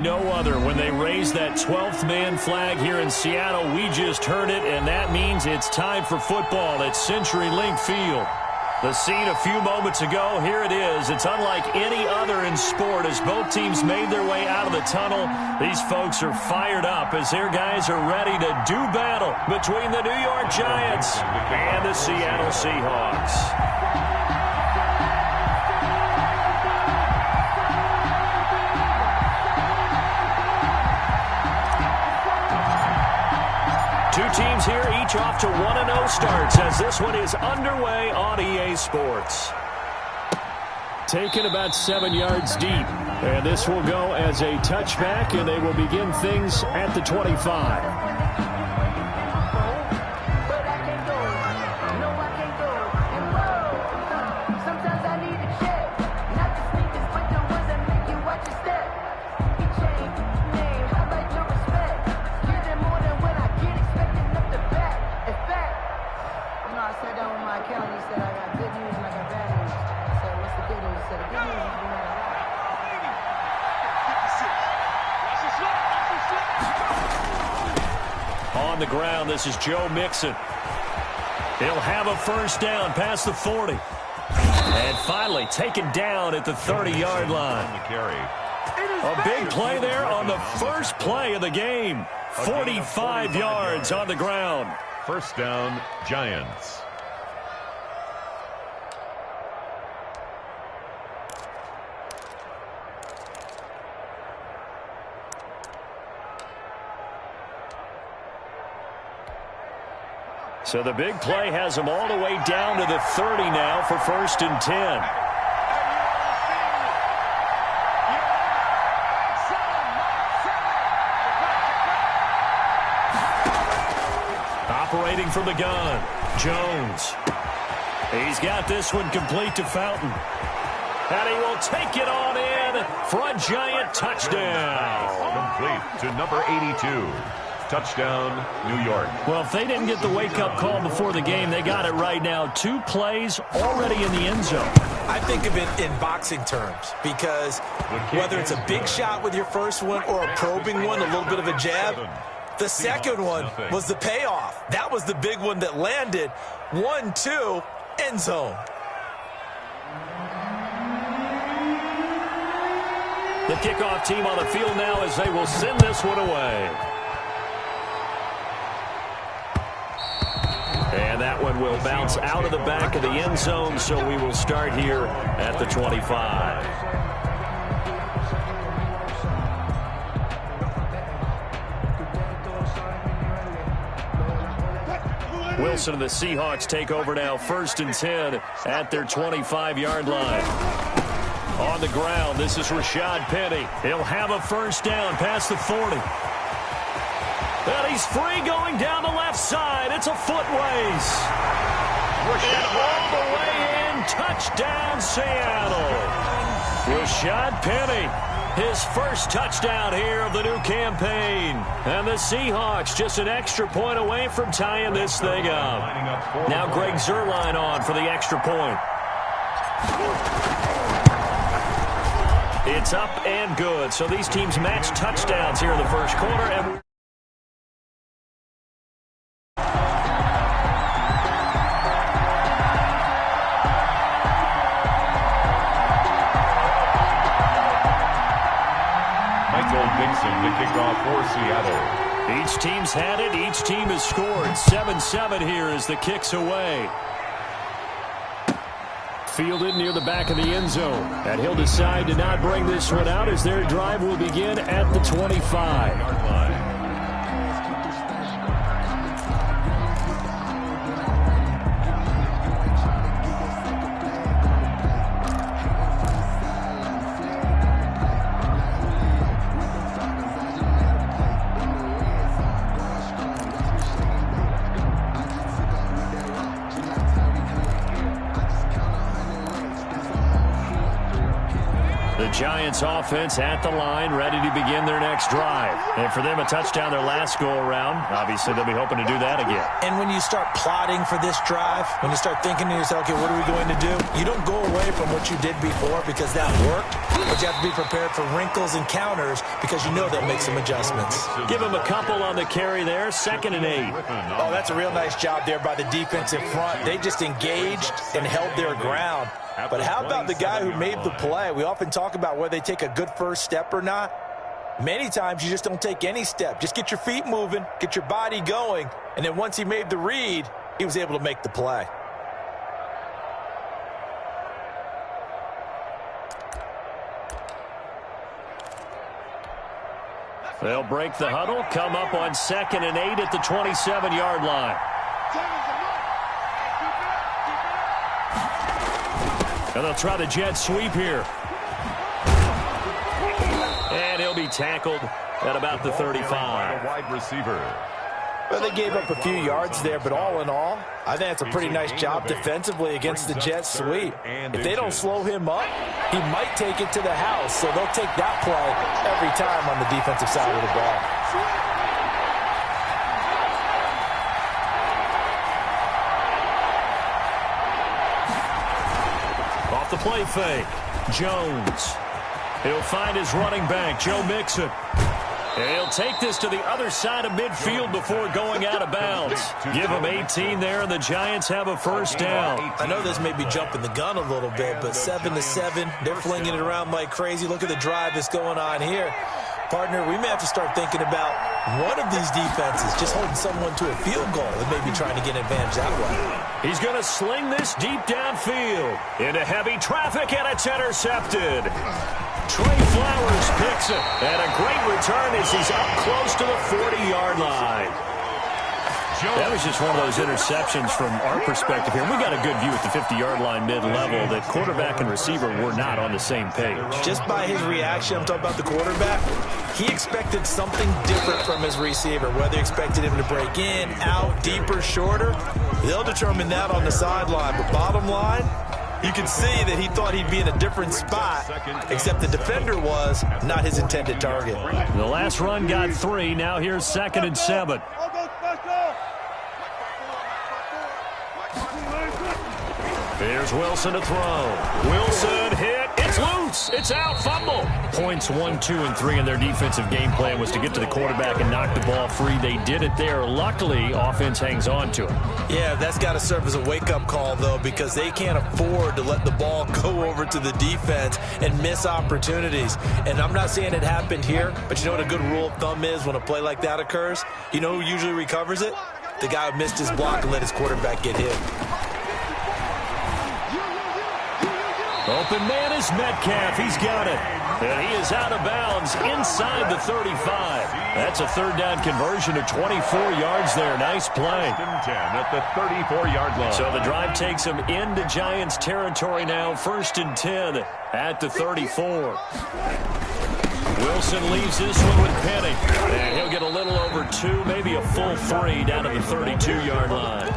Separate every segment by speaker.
Speaker 1: No other. When they raise that 12th man flag here in Seattle, we just heard it, and that means it's time for football at CenturyLink Field. The scene a few moments ago, here it is. It's unlike any other in sport as both teams made their way out of the tunnel. These folks are fired up as their guys are ready to do battle between the New York Giants and the Seattle Seahawks. Two teams here, each off to 1-0 starts as this one is underway on EA Sports. Taken about 7 yards deep. And this will go as a touchback, and they will begin things at the 25. On the ground, this is Joe Mixon. He'll have a first down past the 40. And finally taken down at the 30-yard line. A big play there on the first play of the game. 45 yards on the ground.
Speaker 2: First down, Giants.
Speaker 1: So the big play has them all the way down to the 30 now for 1st and 10. Operating from the gun, Jones. He's got this one complete to Fountain. And he will take it on in for a Giant touchdown.
Speaker 2: Complete to number 82. Touchdown, New York.
Speaker 1: Well, if they didn't get the wake-up call before the game, they got it right now. 2 plays already in the end zone.
Speaker 3: I think of it in boxing terms because whether it's a big shot with your first one or a probing one, a little bit of a jab, the second one was the payoff. That was the big one that landed. 1-2, end zone.
Speaker 1: The kickoff team on the field now as they will send this one away. And that one will bounce out of the back of the end zone, so we will start here at the 25. Wilson and the Seahawks take over now, 1st and 10 at their 25-yard line. On the ground, this is Rashad Penny. He'll have a first down past the 40. And he's free going down the left side. It's a foot race. And all the way in, touchdown Seattle. Rashad Penny, his first touchdown here of the new campaign. And the Seahawks just an extra point away from tying this thing up. Now Greg Zuerlein on for the extra point. It's up and good. So these teams match touchdowns here in the first quarter. And
Speaker 2: The kickoff for Seattle.
Speaker 1: Each team's had it. Each team has scored. 7-7 here as the kick's away. Fielded near the back of the end zone. And he'll decide to not bring this one out as their drive will begin at the 25. Giants offense at the line, ready to begin their next drive. And for them, a touchdown their last go-around. Obviously, they'll be hoping to do that again.
Speaker 3: And when you start plotting for this drive, when you start thinking to yourself, okay, what are we going to do? You don't go away from what you did before because that worked, but you have to be prepared for wrinkles and counters because you know they'll make some adjustments.
Speaker 1: Give them a couple on the carry there, 2nd and 8.
Speaker 3: Oh, that's a real nice job there by the defensive front. They just engaged and held their ground. But how about the guy who made the play? We often talk about whether they take a good first step or not. Many times you just don't take any step. Just get your feet moving, get your body going, and then once he made the read, he was able to make the play.
Speaker 1: They'll break the huddle, come up on 2nd and 8 at the 27-yard line. And they'll try the jet sweep here. And he'll be tackled at about the 35.
Speaker 2: Wide receiver.
Speaker 3: Well, they gave up a few yards there, but all in all, I think it's a pretty nice job defensively against the jet sweep. If they don't slow him up, he might take it to the house, so they'll take that play every time on the defensive side of the ball.
Speaker 1: Off the play fake, Jones. He'll find his running back, Joe Mixon. And he'll take this to the other side of midfield before going out of bounds. Give him 18 there, and the Giants have a first down.
Speaker 3: I know this may be jumping the gun a little bit, but 7-7, they're flinging it around like crazy. Look at the drive that's going on here. Partner, we may have to start thinking about one of these defenses just holding someone to a field goal and maybe trying to get an advantage that way.
Speaker 1: He's going to sling this deep downfield into heavy traffic, and it's intercepted. Trey Flowers picks it, and a great return as he's up close to the 40-yard line. That was just one of those interceptions from our perspective here. We got a good view at the 50-yard line mid-level that quarterback and receiver were not on the same page.
Speaker 3: Just by his reaction, I'm talking about the quarterback, he expected something different from his receiver, whether he expected him to break in, out, deeper, shorter. They'll determine that on the sideline. But bottom line, you can see that he thought he'd be in a different spot, except the defender was not his intended target.
Speaker 1: The last run got 3. Now here's 2nd and 7. Here's Wilson to throw. Wilson hit. It's loose. It's out. Fumble. Points 1, 2, and 3 in their defensive game plan was to get to the quarterback and knock the ball free. They did it there. Luckily, offense hangs on to it.
Speaker 3: Yeah, that's got to serve as a wake-up call, though, because they can't afford to let the ball go over to the defense and miss opportunities. And I'm not saying it happened here, but you know what a good rule of thumb is when a play like that occurs? You know who usually recovers it? The guy who missed his block and let his quarterback get hit.
Speaker 1: Open man is Metcalf. He's got it. And he is out of bounds inside the 35. That's a third down conversion of 24 yards there. Nice play.
Speaker 2: 10 at the 34-yard line.
Speaker 1: So the drive takes him into Giants territory now. 1st and 10 at the 34. Wilson leaves this one with Penny. And he'll get a little over 2, maybe a full 3 down to the 32-yard line.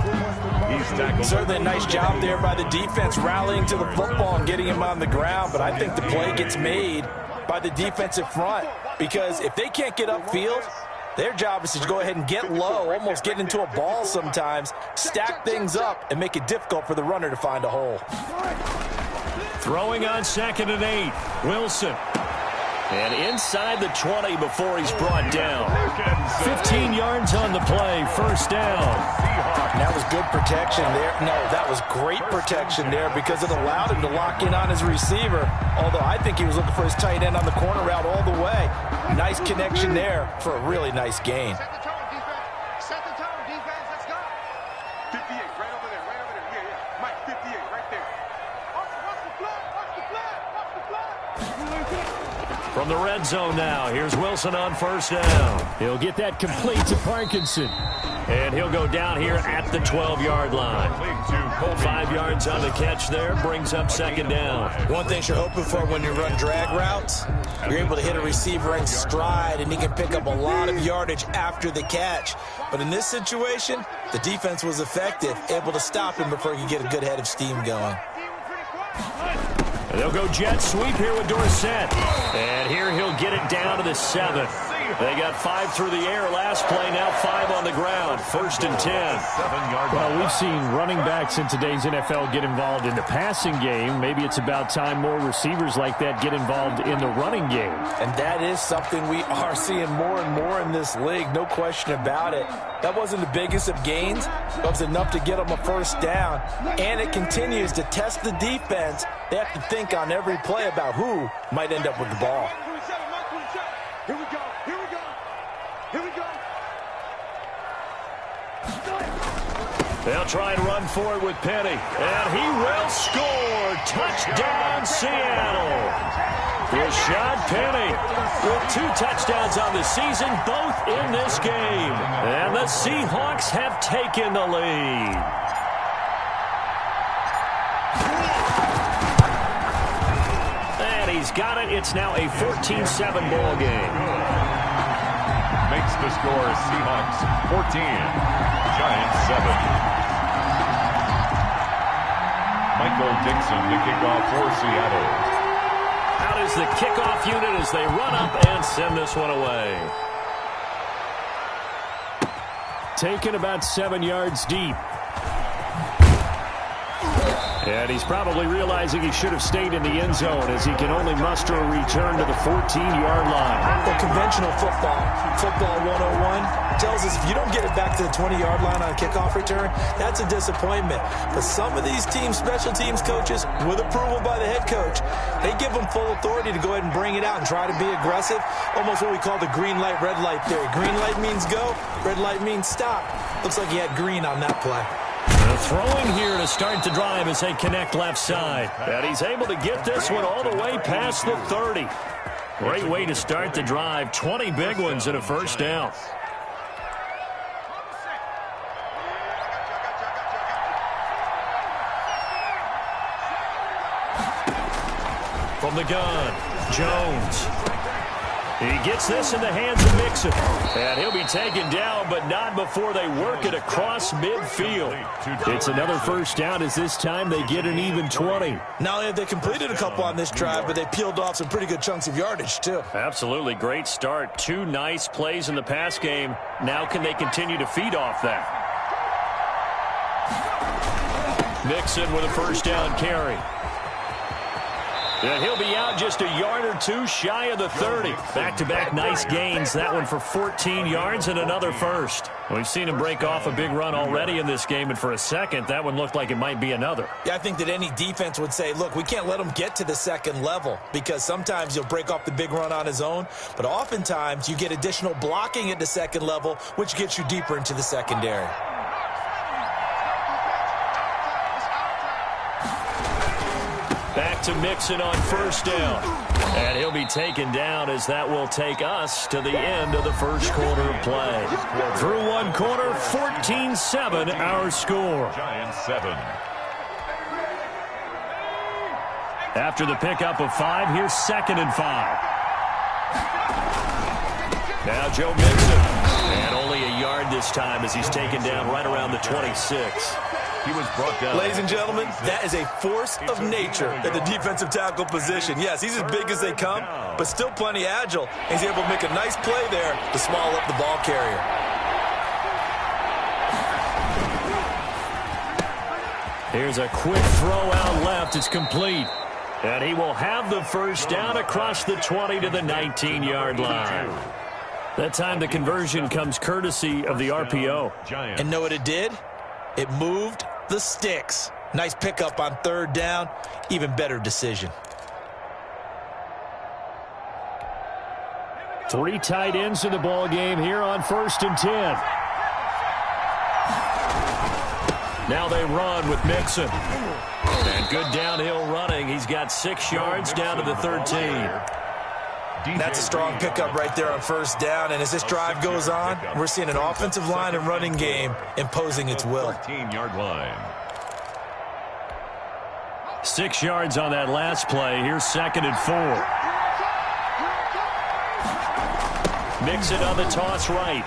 Speaker 2: He's tackled.
Speaker 3: Certainly a nice job there by the defense rallying to the football and getting him on the ground, but I think the play gets made by the defensive front because if they can't get upfield, their job is to go ahead and get low, almost get into a ball sometimes, stack things up, and make it difficult for the runner to find a hole.
Speaker 1: Throwing on 2nd and 8. Wilson. And inside the 20 before he's brought down. 15 yards on the play, 1st down.
Speaker 3: And that was good protection there. No, that was great protection there because it allowed him to lock in on his receiver, although I think he was looking for his tight end on the corner route all the way. Nice connection there for a really nice gain.
Speaker 4: Set the tone, defense. Let's go. 58, right over there, right over there. Yeah. Mike, 58, right there. Watch the flag, watch the flag, watch the flag.
Speaker 1: From the red zone now, here's Wilson on 1st down. He'll get that complete to Parkinson. And he'll go down here at the 12-yard line. 5 yards on the catch there, brings up 2nd down.
Speaker 3: One thing you're hoping for when you run drag routes, you're able to hit a receiver in stride, and he can pick up a lot of yardage after the catch. But in this situation, the defense was effective, able to stop him before he could get a good head of steam going.
Speaker 1: And they'll go jet sweep here with Dorsett. And here he'll get it down to the 7. They got 5 through the air last play, now 5 on the ground. 1st and 10.
Speaker 5: Well, we've seen running backs in today's NFL get involved in the passing game. Maybe it's about time more receivers like that get involved in the running game.
Speaker 3: And that is something we are seeing more and more in this league, no question about it. That wasn't the biggest of gains, but it was enough to get them a 1st down. And it continues to test the defense. They have to think on every play about who might end up with the ball.
Speaker 4: Here we go. Here we go. Here we go.
Speaker 1: They'll try and run for it with Penny. And he will score. Touchdown, Seattle. Rashad Penny with 2 touchdowns on the season, both in this game. And the Seahawks have taken the lead. And he's got it. It's now a 14-7 ball game.
Speaker 2: Makes the score Seahawks 14, Giants 7. Michael Dixon to kick off for Seattle.
Speaker 1: Out is the kickoff unit as they run up and send this one away.
Speaker 5: Taken about 7 yards deep. And he's probably realizing he should have stayed in the end zone as he can only muster a return to the 14-yard line.
Speaker 3: Well, conventional football 101, tells us if you don't get it back to the 20-yard line on a kickoff return, that's a disappointment. But some of these teams, special teams coaches, with approval by the head coach, they give them full authority to go ahead and bring it out and try to be aggressive, almost what we call the green light, red light theory. Green light means go, red light means stop. Looks like he had green on that play.
Speaker 1: The throwing here to start the drive as they connect left side. And he's able to get this one all the way past the 30. Great way to start the drive. 20 big ones and a 1st down. From the gun, Jones. He gets this in the hands of Mixon. And he'll be taken down, but not before they work it across midfield.
Speaker 5: It's another 1st down as this time they get an even 20.
Speaker 3: Not only have they completed a couple on this drive, but they peeled off some pretty good chunks of yardage, too.
Speaker 1: Absolutely. Great start. 2 nice plays in the pass game. Now can they continue to feed off that? Mixon with a 1st down carry. And he'll be out just a yard or 2 shy of the 30. Back-to-back nice gains. That one for 14 yards and another 1st. We've seen him break off a big run already in this game, and for a second, that one looked like it might be another.
Speaker 3: Yeah, I think that any defense would say, look, we can't let him get to the 2nd level because sometimes he'll break off the big run on his own, but oftentimes you get additional blocking at the 2nd level, which gets you deeper into the secondary.
Speaker 1: Back to Mixon on 1st down. And he'll be taken down as that will take us to the end of the 1st quarter of play. Through 1 quarter, 14-7 our score.
Speaker 2: Giants 7.
Speaker 1: After the pickup of 5, here's 2nd and 5. Now Joe Mixon. And only a yard this time as he's taken down right around the 26.
Speaker 2: He was brought down.
Speaker 3: Ladies and gentlemen, that is a force of nature at the defensive tackle position. Yes, he's as big as they come, but still plenty agile. He's able to make a nice play there to small up the ball carrier.
Speaker 1: Here's a quick throw out left. It's complete. And he will have the 1st down across the 20 to the 19-yard line. That time the conversion comes courtesy of the RPO.
Speaker 3: And know what it did? It moved the sticks. Nice pickup on 3rd down. Even better decision.
Speaker 5: 3 tight ends in the ball game here on 1st and 10.
Speaker 1: Now they run with Mixon. And good downhill running. He's got 6 yards down to the 13.
Speaker 3: That's a strong pickup right there on 1st down. And as this drive goes on, we're seeing an offensive line and running game imposing its will.
Speaker 2: 14-yard line.
Speaker 1: 6 yards on that last play. Here's 2nd and 4. Mixon on the toss right.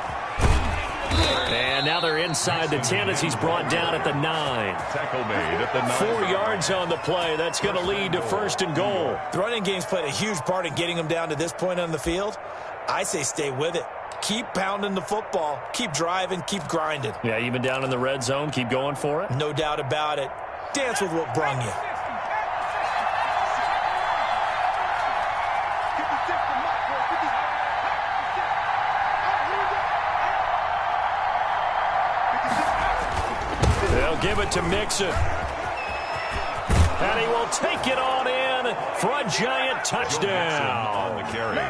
Speaker 1: And now they're inside the 10 as he's brought down at the 9.
Speaker 2: Tackle made at the 9.
Speaker 1: 4 yards on the play. That's going to lead to 1st and goal.
Speaker 3: The running game's played a huge part in getting them down to this point on the field. I say stay with it. Keep pounding the football. Keep driving. Keep grinding.
Speaker 1: Yeah, even down in the red zone, keep going for it.
Speaker 3: No doubt about it. Dance with what brung you.
Speaker 1: They'll give it to Mixon. And he will take it on in for a giant touchdown.
Speaker 2: On the carry.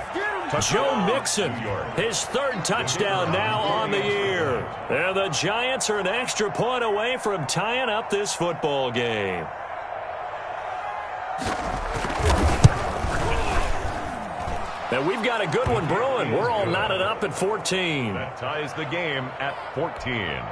Speaker 1: Joe Mixon, his 3rd touchdown now on the year. And the Giants are an extra point away from tying up this football game. And we've got a good one brewing. We're all knotted up at 14.
Speaker 2: That ties the game at 14.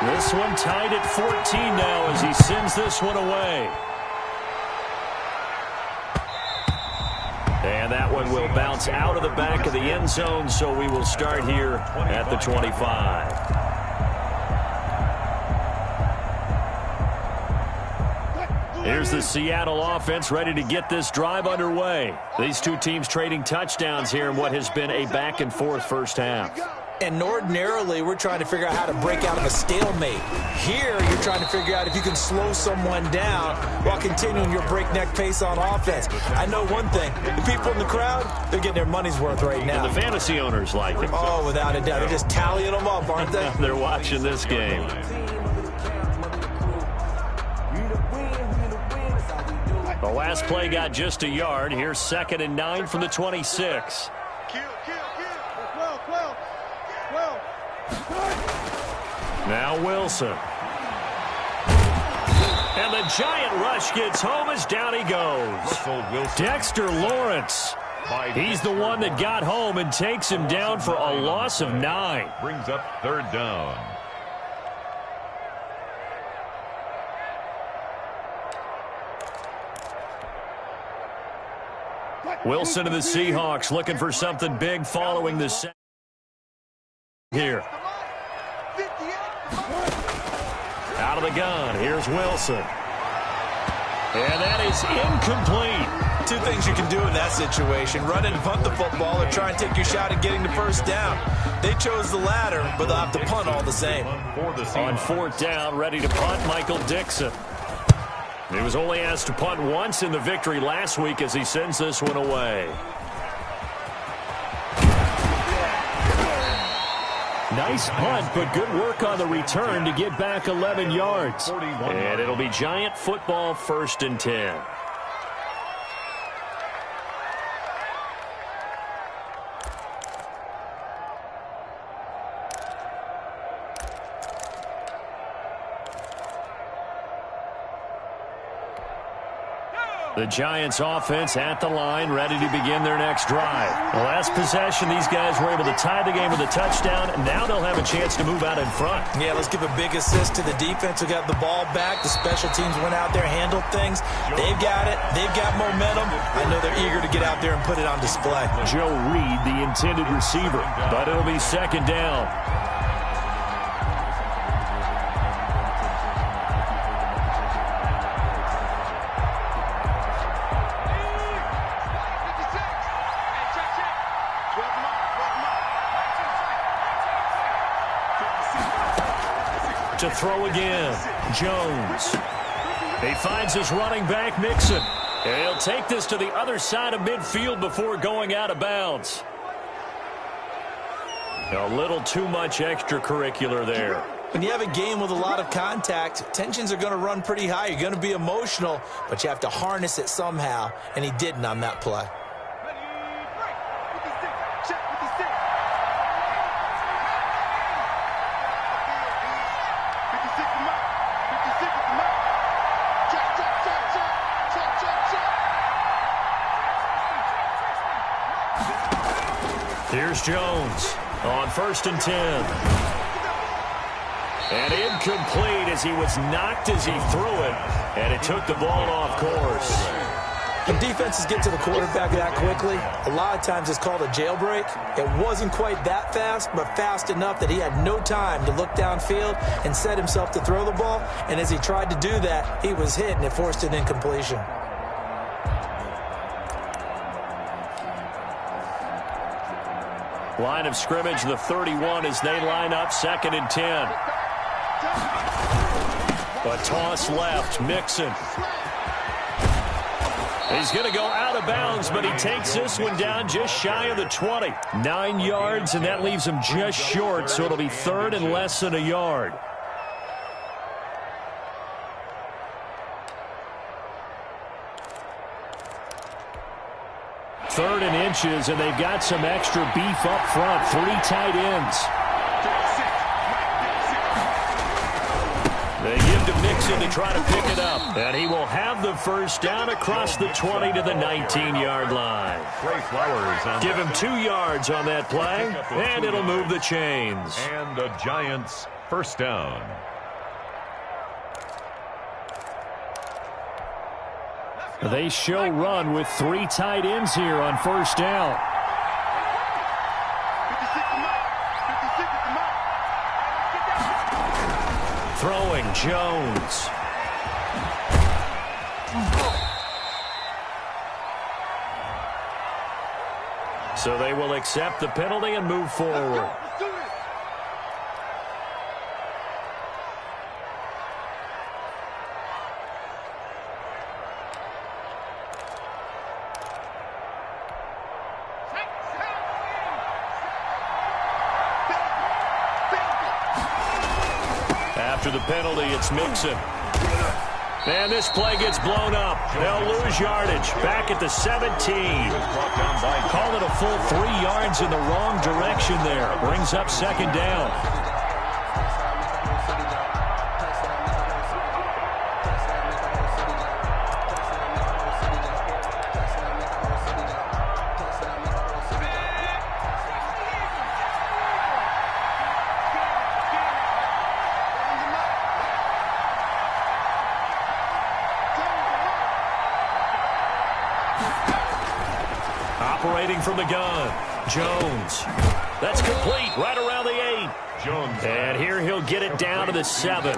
Speaker 1: This one tied at 14 now as he sends this one away. And that one will bounce out of the back of the end zone, so we will start here at the 25. Here's the Seattle offense ready to get this drive underway. These two teams trading touchdowns here in what has been a back-and-forth first half.
Speaker 3: And ordinarily, we're trying to figure out how to break out of a stalemate. Here, you're trying to figure out if you can slow someone down while continuing your breakneck pace on offense. I know one thing. The people in the crowd, they're getting their money's worth right now.
Speaker 1: And the fantasy owners like it.
Speaker 3: Oh, without a doubt. They're just tallying them up, aren't they?
Speaker 1: They're watching this game. The last play got just a yard. Here's 2nd and 9 from the 26. Now Wilson. And the giant rush gets home as down he goes. Dexter Lawrence. He's the one that got home and takes him down for a loss of 9.
Speaker 2: Brings up 3rd down.
Speaker 1: Wilson and the Seahawks looking for something big following the set here. Out of the gun, here's Wilson. And that is incomplete.
Speaker 3: 2 things you can do in that situation. Run and punt the football or try and take your shot at getting the first down. They chose the latter, but they'll have to punt all the same.
Speaker 1: On 4th down, ready to punt, Michael Dixon. He was only asked to punt once in the victory last week as he sends this one away. Nice punt, but good work on the return to get back 11 yards. And it'll be Giant football 1st and 10. The Giants offense at the line, ready to begin their next drive. The last possession, these guys were able to tie the game with a touchdown, and now they'll have a chance to move out in front.
Speaker 3: Yeah, let's give a big assist to the defense who got the ball back. The special teams went out there, handled things. They've got it. They've got momentum. I know they're eager to get out there and put it on display.
Speaker 1: Joe Reed, the intended receiver, but it'll be 2nd down. To throw again, Jones. He finds his running back, Mixon. And he'll take this to the other side of midfield before going out of bounds. A little too much extracurricular there.
Speaker 3: When you have a game with a lot of contact, tensions are going to run pretty high. You're going to be emotional, but you have to harness it somehow, and he didn't on that play.
Speaker 1: Here's Jones on 1st and 10. And incomplete as as he was knocked as he threw it, and it took the ball off course.
Speaker 3: When defenses get to the quarterback that quickly, a lot of times it's called a jailbreak. It wasn't quite that fast, but fast enough that he had no time to look downfield and set himself to throw the ball. And as he tried to do that, he was hit, and it forced an incompletion.
Speaker 1: Line of scrimmage, the 31, as they line up 2nd and 10. A toss left, Mixon. He's going to go out of bounds, but he takes this one down just shy of the 20. 9 yards, and that leaves him just short, so it'll be 3rd and less than a yard. Third and inches, and they've got some extra beef up front. 3 tight ends. They give to Mixon to try to pick it up. And he will have the first down across the 20 to the 19-yard line. Give him 2 yards on that play, and it'll move the chains.
Speaker 2: And the Giants first down.
Speaker 5: They show run with 3 tight ends here on first down.
Speaker 1: Throwing, Jones. So they will accept the penalty and move forward. After the penalty, it's Mixon. And this play gets blown up. They'll lose yardage. Back at the 17. Call it a full 3 yards in the wrong direction there. Brings up 2nd down. Operating from the gun, Jones. That's complete, right around the 8.
Speaker 2: Jones.
Speaker 1: And here he'll get it down to the 7.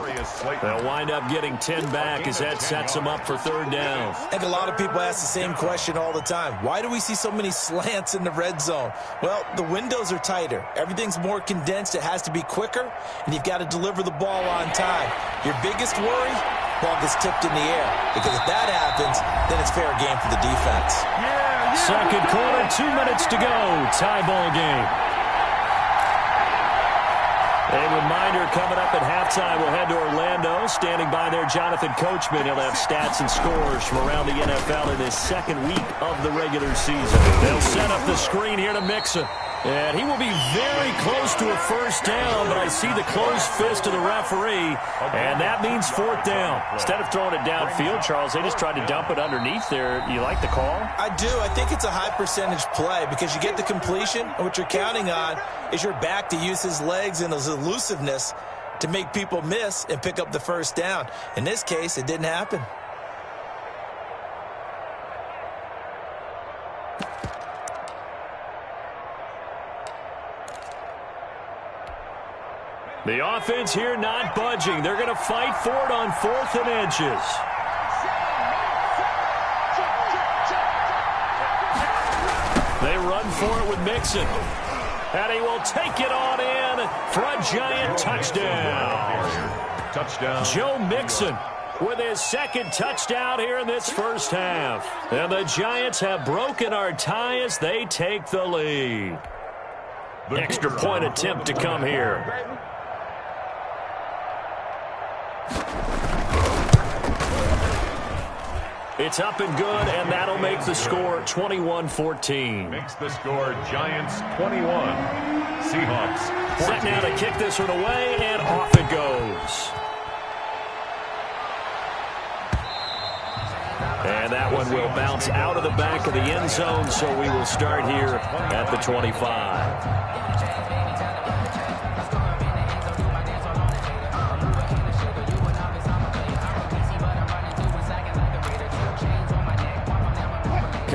Speaker 1: They'll wind up getting 10 back as that sets them up for 3rd down.
Speaker 3: I think a lot of people ask the same question all the time. Why do we see so many slants in the red zone? Well, the windows are tighter. Everything's more condensed. It has to be quicker, and you've got to deliver the ball on time. Your biggest worry? Ball gets tipped in the air. Because if that happens, then it's fair game for the defense.
Speaker 1: Second quarter, 2 minutes to go. Tie ball game. A reminder coming up at halftime. We'll head to Orlando. Standing by there, Jonathan Coachman. He'll have stats and scores from around the NFL in this 2nd week of the regular season. They'll set up the screen here to Mixon. And he will be very close to a first down, but I see the closed fist of the referee, and that means 4th down. Instead of throwing it downfield, Charles, they just tried to dump it underneath there. You like the call?
Speaker 3: I do. I think it's a high-percentage play because you get the completion, and what you're counting on is your back to use his legs and his elusiveness to make people miss and pick up the first down. In this case, it didn't happen.
Speaker 1: The offense here not budging. They're going to fight for it on 4th and inches. They run for it with Mixon. And he will take it on in for a Giant touchdown.
Speaker 2: Touchdown.
Speaker 1: Joe Mixon with his 2nd touchdown here in this first half. And the Giants have broken our tie as they take the lead. Extra point attempt to come here. It's up and good, and that'll make the score 21-14.
Speaker 2: Makes the score Giants 21. Seahawks 14.
Speaker 1: Set now to kick this one away, and off it goes. And that one will bounce out of the back of the end zone, so we will start here at the 25.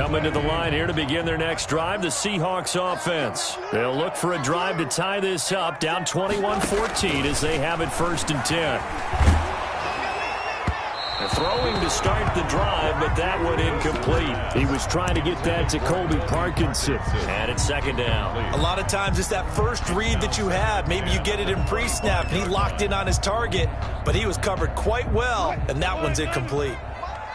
Speaker 1: Coming to the line here to begin their next drive, the Seahawks offense. They'll look for a drive to tie this up, down 21-14 as they have it 1st and 10. They're throwing to start the drive, but that one incomplete. He was trying to get that to Colby Parkinson. And it's 2nd down.
Speaker 3: A lot of times it's that first read that you have. Maybe you get it in pre-snap, and he locked in on his target, but he was covered quite well, and that one's incomplete.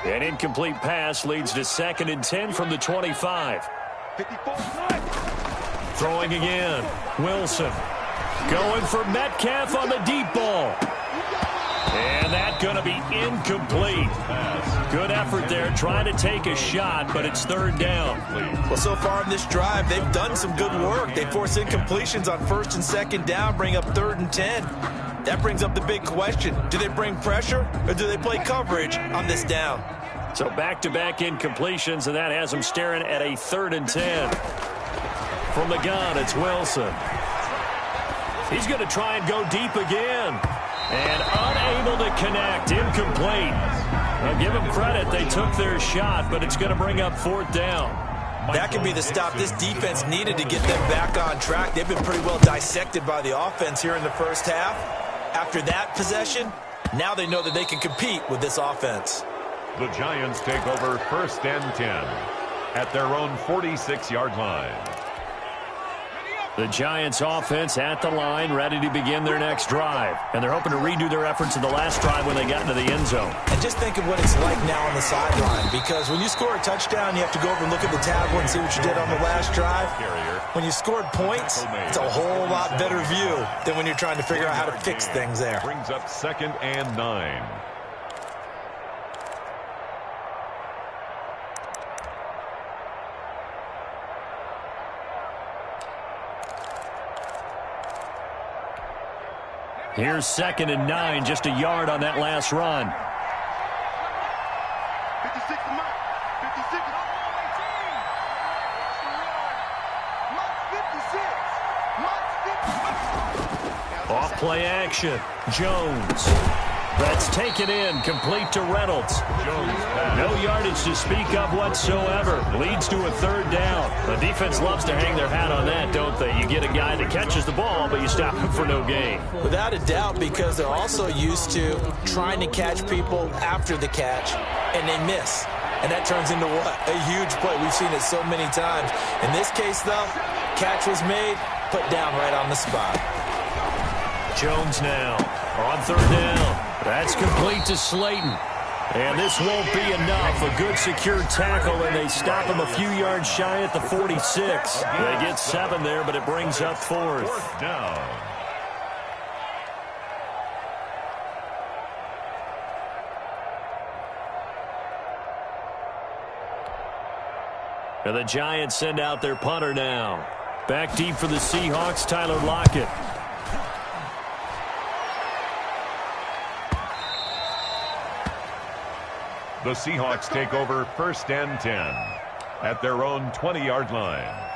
Speaker 1: An incomplete pass leads to 2nd and 10 from the 25. Throwing again. Wilson going for Metcalf on the deep ball. And that's going to be incomplete. Good effort there trying to take a shot, but it's 3rd down.
Speaker 3: Well, so far in this drive, they've done some good work. They force incompletions on 1st and 2nd down, bring up 3rd and 10. That brings up the big question. Do they bring pressure or do they play coverage on this down?
Speaker 1: So back-to-back incompletions, and that has them staring at a 3rd and 10. From the gun, it's Wilson. He's going to try and go deep again. And unable to connect, incomplete. I'll give them credit, they took their shot, but it's going to bring up 4th down.
Speaker 3: That could be the stop this defense needed to get them back on track. They've been pretty well dissected by the offense here in the first half. After that possession, now they know that they can compete with this offense.
Speaker 2: The Giants take over 1st and 10 at their own 46-yard line.
Speaker 1: The Giants offense at the line, ready to begin their next drive. And they're hoping to redo their efforts in the last drive when they got into the end zone.
Speaker 3: And just think of what it's like now on the sideline, because when you score a touchdown, you have to go over and look at the table and see what you did on the last drive. When you scored points, it's a whole lot better view than when you're trying to figure out how to fix things there.
Speaker 2: Brings up 2nd and 9.
Speaker 1: Here's 2nd and 9, just a yard on that last run.
Speaker 4: 56 to Mike. 56. Mike 56.
Speaker 1: Off play action. Jones. That's taken in, complete to Reynolds. No yardage to speak of whatsoever. Leads to a 3rd down. The defense loves to hang their hat on that, don't they? You get a guy that catches the ball, but you stop him for no gain.
Speaker 3: Without a doubt, because they're also used to trying to catch people after the catch, and they miss. And that turns into what? A huge play. We've seen it so many times. In this case, though, catch was made, put down right on the spot.
Speaker 1: Jones now on 3rd down. That's complete to Slayton. And this won't be enough. A good secure tackle, and they stop him a few yards shy at the 46. They get 7 there, but it brings up 4th.
Speaker 2: 4th down.
Speaker 1: And the Giants send out their punter now. Back deep for the Seahawks, Tyler Lockett.
Speaker 2: The Seahawks take over 1st and 10 at their own 20-yard line.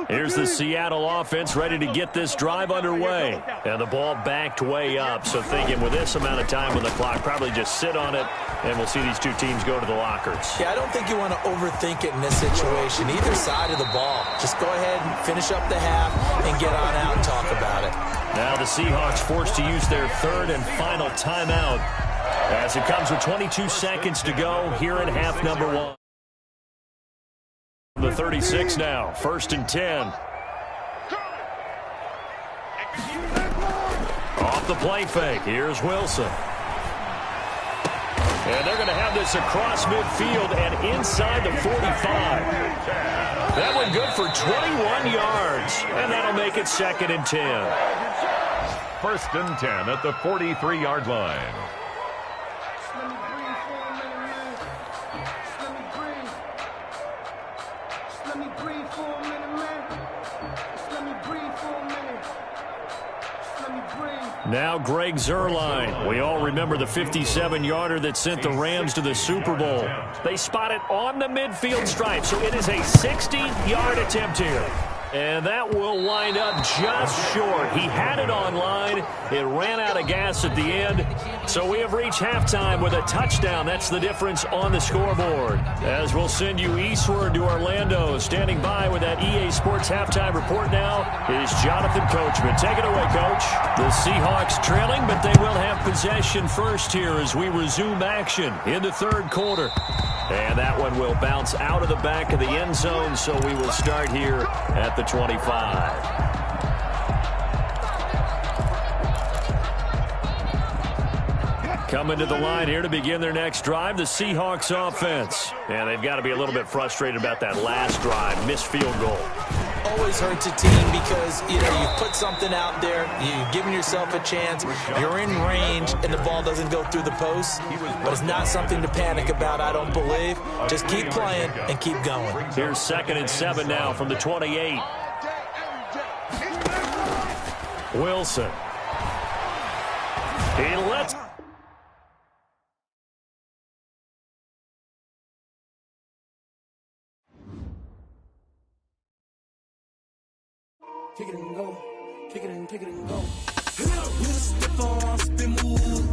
Speaker 1: Here's the Seattle offense ready to get this drive underway. And the ball backed way up. So thinking with this amount of time on the clock, probably just sit on it, and we'll see these two teams go to the lockers.
Speaker 3: Yeah, I don't think you want to overthink it in this situation. Either side of the ball. Just go ahead and finish up the half and get on out and talk about it.
Speaker 1: Now the Seahawks forced to use their 3rd and final timeout as it comes with 22 seconds to go here in half number 1. The 36 now, 1st and 10. Off the play fake, here's Wilson. And they're going to have this across midfield and inside the 45. That one good for 21 yards, and that'll make it 2nd and 10.
Speaker 2: 1st and 10 at the 43-yard line.
Speaker 1: Now Greg Zuerlein. We all remember the 57-yarder that sent the Rams to the Super Bowl. They spot it on the midfield stripe, so it is a 60-yard attempt here. And that will wind up just short. He had it on line. It ran out of gas at the end. So we have reached halftime with a touchdown. That's the difference on the scoreboard. As we'll send you eastward to Orlando. Standing by with that EA Sports halftime report now is Jonathan Coachman. Take it away, Coach. The Seahawks trailing, but they will have possession first here as we resume action in the third quarter. And that one will bounce out of the back of the end zone, so we will start here at the 25. Coming to the line here to begin their next drive, the Seahawks offense. And they've got to be a little bit frustrated about that last drive, missed field goal.
Speaker 3: Always hurts a team because, you put something out there, you've given yourself a chance, you're in range, and the ball doesn't go through the post. But it's not something to panic about, I don't believe. Just keep playing and keep going.
Speaker 1: Here's 2nd and 7 now from the 28. Wilson. He lets...
Speaker 6: Kick it and go, kick it and go. Hit up with a step on, spin move.